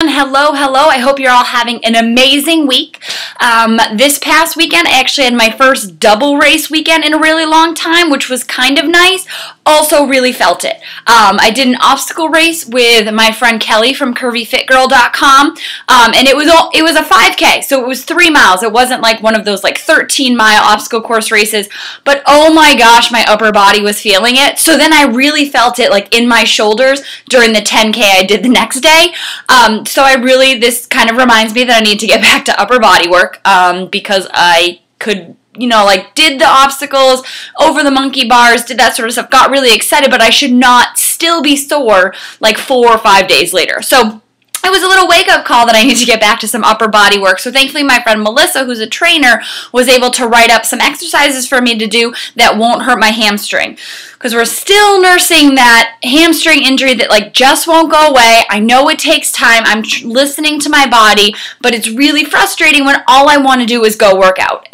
Hello, hello. I hope you're all having an amazing week. This past weekend, I actually had my first double race weekend in a really long time, which was kind of nice. Also really felt it. I did an obstacle race with my friend Kelly from CurvyFitGirl.com, and it was a 5K, so it was 3 miles. It wasn't like one of those like 13-mile obstacle course races, but oh my gosh, my upper body was feeling it. So then I really felt it like in my shoulders during the 10K I did the next day. This kind of reminds me that I need to get back to upper body work because I could, did the obstacles, over the monkey bars, did that sort of stuff, got really excited, but I should not still be sore like 4 or 5 days later. So it was a little wake-up call that I need to get back to some upper body work. So thankfully my friend Melissa, who's a trainer, was able to write up some exercises for me to do that won't hurt my hamstring. Because we're still nursing that hamstring injury that just won't go away. I know it takes time. I'm listening to my body, but it's really frustrating when all I want to do is go work out,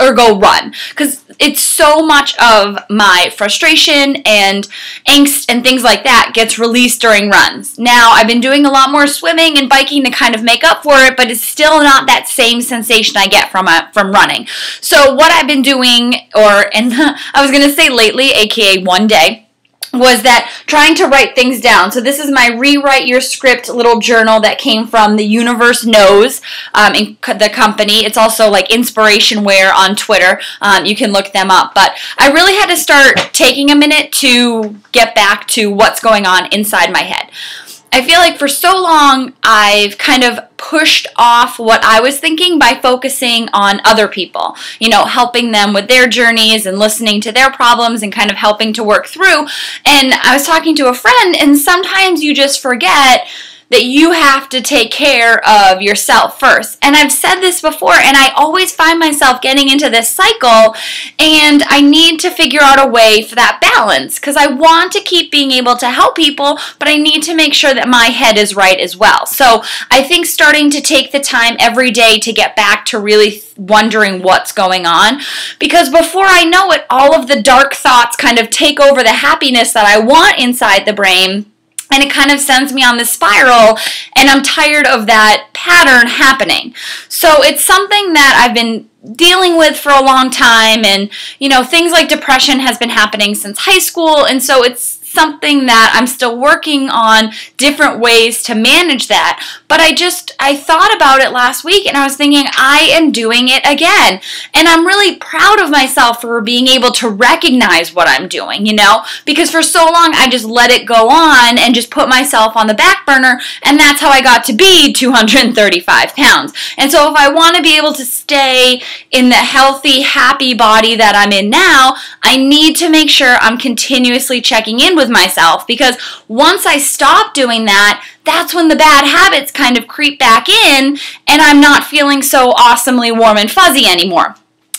or go run. Because it's so much of my frustration and angst and things like that gets released during runs. Now, I've been doing a lot more swimming and biking to kind of make up for it, but it's still not that same sensation I get from running. So what I've been doing, I was going to say lately, aka one day, was that trying to write things down. So this is my Rewrite Your Script little journal that came from The Universe Knows, the company. It's also like Inspiration Wear on Twitter. You can look them up. But I really had to start taking a minute to get back to what's going on inside my head. I feel like for so long I've kind of pushed off what I was thinking by focusing on other people, helping them with their journeys and listening to their problems and kind of helping to work through. And I was talking to a friend, and sometimes you just forget that you have to take care of yourself first. And I've said this before, and I always find myself getting into this cycle, and I need to figure out a way for that balance, because I want to keep being able to help people, but I need to make sure that my head is right as well. So I think starting to take the time every day to get back to really wondering what's going on, because before I know it, all of the dark thoughts kind of take over the happiness that I want inside the brain, and it kind of sends me on this spiral, and I'm tired of that pattern happening. So it's something that I've been dealing with for a long time, and things like depression has been happening since high school, and so it's something that I'm still working on different ways to manage that. But I thought about it last week, and I was thinking, I am doing it again. And I'm really proud of myself for being able to recognize what I'm doing, because for so long I just let it go on and just put myself on the back burner, and that's how I got to be 235 pounds. And so if I want to be able to stay in the healthy, happy body that I'm in now, I need to make sure I'm continuously checking in with myself, because once I stop doing that, that's when the bad habits kind of creep back in, and I'm not feeling so awesomely warm and fuzzy anymore.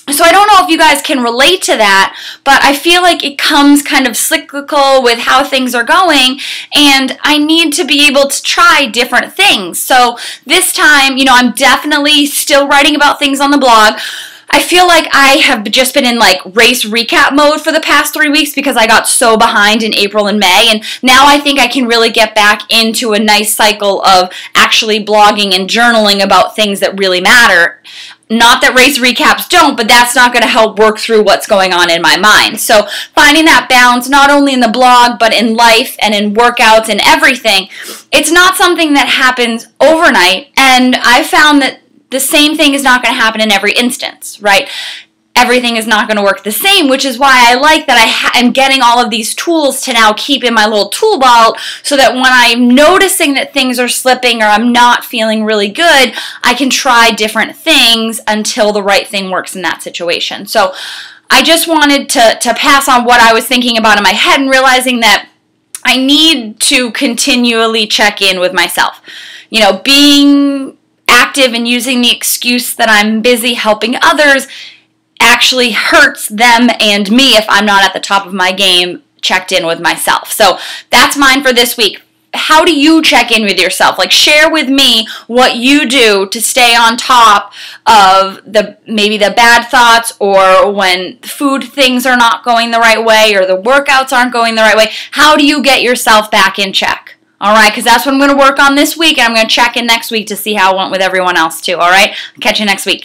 So I don't know if you guys can relate to that, but I feel like it comes kind of cyclical with how things are going, and I need to be able to try different things. So this time, I'm definitely still writing about things on the blog. I feel like I have just been in race recap mode for the past 3 weeks because I got so behind in April and May, and now I think I can really get back into a nice cycle of actually blogging and journaling about things that really matter. Not that race recaps don't, but that's not going to help work through what's going on in my mind. So finding that balance, not only in the blog, but in life and in workouts and everything, it's not something that happens overnight, and I found that the same thing is not going to happen in every instance, right? Everything is not going to work the same, which is why I like that I am getting all of these tools to now keep in my little tool belt, so that when I'm noticing that things are slipping or I'm not feeling really good, I can try different things until the right thing works in that situation. So I just wanted to pass on what I was thinking about in my head, and realizing that I need to continually check in with myself. Being active and using the excuse that I'm busy helping others actually hurts them and me if I'm not at the top of my game checked in with myself. So that's mine for this week. How do you check in with yourself? Share with me what you do to stay on top of maybe the bad thoughts, or when food things are not going the right way, or the workouts aren't going the right way. How do you get yourself back in check? All right, because that's what I'm going to work on this week, and I'm going to check in next week to see how it went with everyone else too. All right, catch you next week.